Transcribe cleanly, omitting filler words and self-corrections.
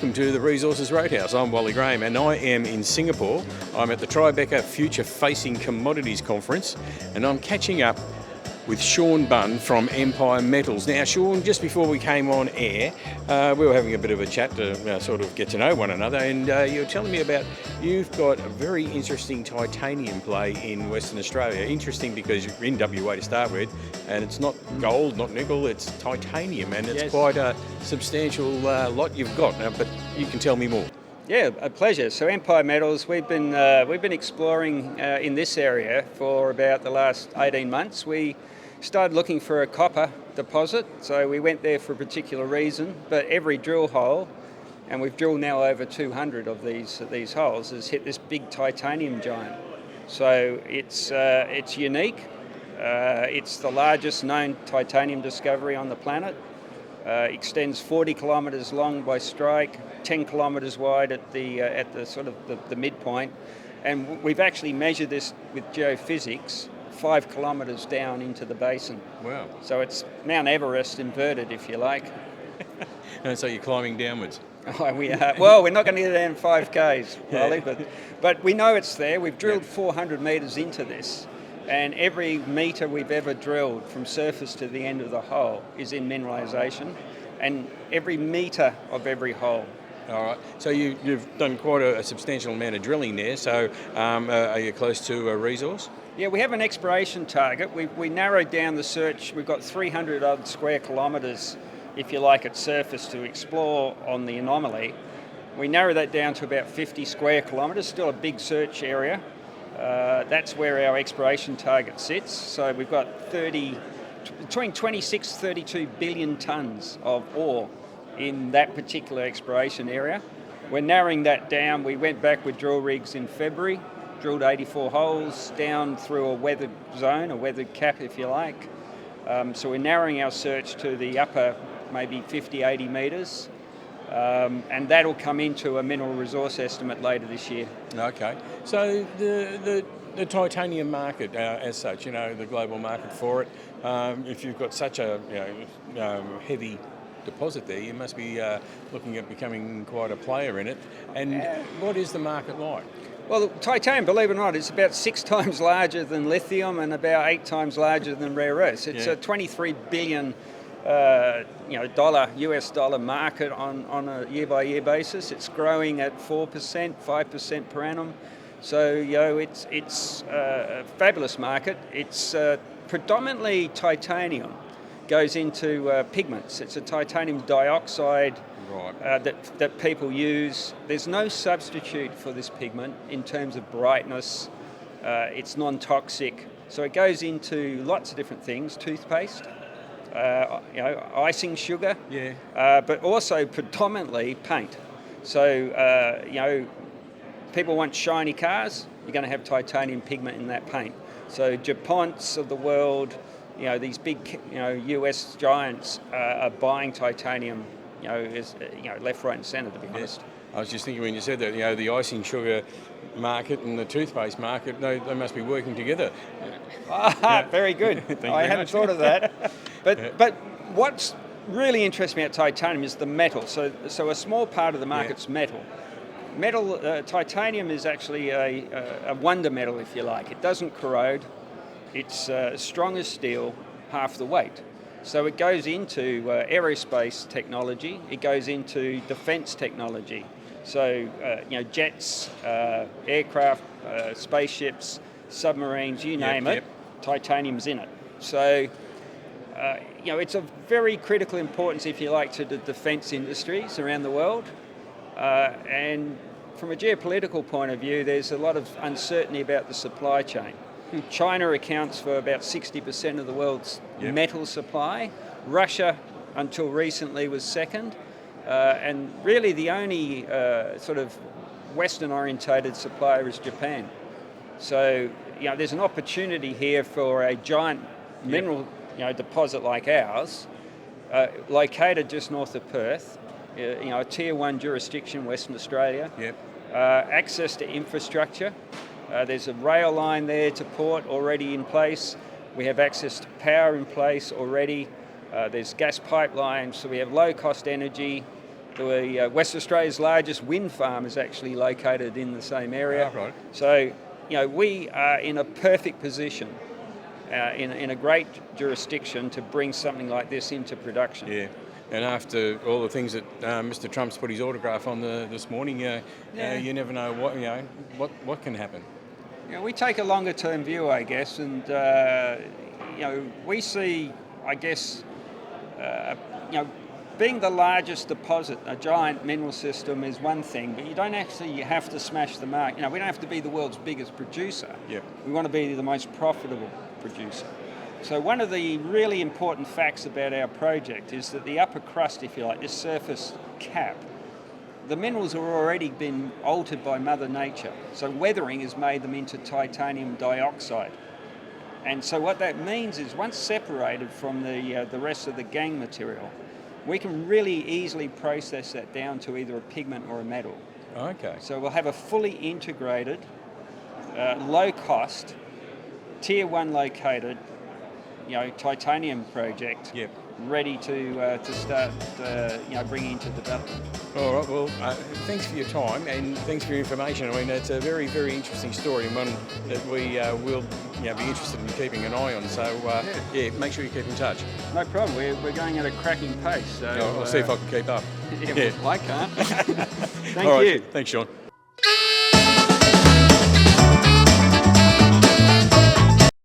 welcome to the Resources Roadhouse. I'm Wally Graham and I am in Singapore. I'm at the Tribeca Future Facing Commodities Conference and I'm catching up with Shaun Bunn from Empire Metals. Now, Shaun, just before we came on air, we were having a bit of a chat to sort of get to know one another, and you were telling me about you've got a very interesting titanium play in Western Australia. Interesting because you're in WA to start with, and it's not gold, not nickel, it's titanium, and it's quite a substantial lot you've got. Now, but you can tell me more. Yeah, a pleasure. So Empire Metals, we've been exploring in this area for about the last 18 months. We started looking for a copper deposit, so we went there for a particular reason, but every drill hole, and we've drilled now over 200 of these holes, has hit this big titanium giant. So it's unique. It's the largest known titanium discovery on the planet. Extends 40 kilometres long by strike, 10 kilometres wide at the sort of the midpoint, and we've actually measured this with geophysics 5 kilometres down into the basin. Wow. So it's Mount Everest inverted, if you like. And so you're climbing downwards. Oh, we are. Well, we're not going to get down 5Ks, Wally, but we know it's there. We've drilled 400 metres into this, and every metre we've ever drilled from surface to the end of the hole is in mineralisation, and every metre of every hole. All right. So you've done quite a substantial amount of drilling there. So are you close to a resource? Yeah, we have an exploration target. We narrowed down the search. We've got 300 odd square kilometres, if you like, at surface to explore on the anomaly. We narrowed that down to about 50 square kilometres, still a big search area. That's where our exploration target sits. So we've got between 26 to 32 billion tonnes of ore in that particular exploration area. We're narrowing that down. We went back with drill rigs in February, drilled 84 holes down through a weathered zone, a weathered cap if you like. So we're narrowing our search to the upper maybe 50, 80 metres, and that'll come into a mineral resource estimate later this year. Okay. So the titanium market as such, the global market for it, if you've got such a heavy deposit there, you must be looking at becoming quite a player in it. And what is the market like? Well, titanium, believe it or not, is about 6 times larger than lithium and about 8 times larger than rare earths. It's a $23 billion US dollar market on a year-by-year basis. It's growing at 4%, 5% per annum. So, it's a fabulous market. It's predominantly titanium. Goes into pigments. It's a titanium dioxide that people use. There's no substitute for this pigment in terms of brightness. It's non-toxic. So it goes into lots of different things, toothpaste, icing sugar, but also predominantly paint. So, people want shiny cars, you're going to have titanium pigment in that paint. So DuPonts of the world, these big, US giants are buying titanium, left, right, and centre. To be honest, I was just thinking when you said that, the icing sugar market and the toothpaste market, they must be working together. Very good. I hadn't thought of that. But what's really interests me about titanium is the metal. So a small part of the market's metal. Titanium is actually a wonder metal, if you like. It doesn't corrode. It's as strong as steel, half the weight. So it goes into aerospace technology. It goes into defence technology. So, jets, aircraft, spaceships, submarines, you name it, titanium's in it. So, it's of very critical importance, if you like, to the defence industries around the world. And from a geopolitical point of view, there's a lot of uncertainty about the supply chain. China accounts for about 60% of the world's metal supply. Russia, until recently, was second. And really the only sort of Western-orientated supplier is Japan. So, there's an opportunity here for a giant mineral deposit like ours, located just north of Perth, a Tier 1 jurisdiction, Western Australia. Access to infrastructure. There's a rail line there to port already in place. We have access to power in place already. There's gas pipelines, so we have low-cost energy. The West Australia's largest wind farm is actually located in the same area. Oh, right. So, we are in a perfect position, in a great jurisdiction to bring something like this into production. Yeah. And after all the things that Mr. Trump's put his autograph on this morning, you never know what can happen. We take a longer term view, I guess, and we see, I guess, being the largest deposit, a giant mineral system is one thing, but you don't actually have to smash the mark. We don't have to be the world's biggest producer. Yep. We want to be the most profitable producer. So one of the really important facts about our project is that the upper crust, if you like, this surface cap, the minerals have already been altered by Mother Nature. So weathering has made them into titanium dioxide. And so what that means is once separated from the rest of the gangue material, we can really easily process that down to either a pigment or a metal. Okay. So we'll have a fully integrated, low-cost, Tier 1 located, titanium project. Yep. Ready to start, bringing into development. All right. Well, thanks for your time and thanks for your information. I mean, it's a very, very interesting story and one that we will, be interested in keeping an eye on. So, make sure you keep in touch. No problem. We're going at a cracking pace. So I'll see if I can keep up. Well, I can't. Thank All right. you. Thanks, Shaun.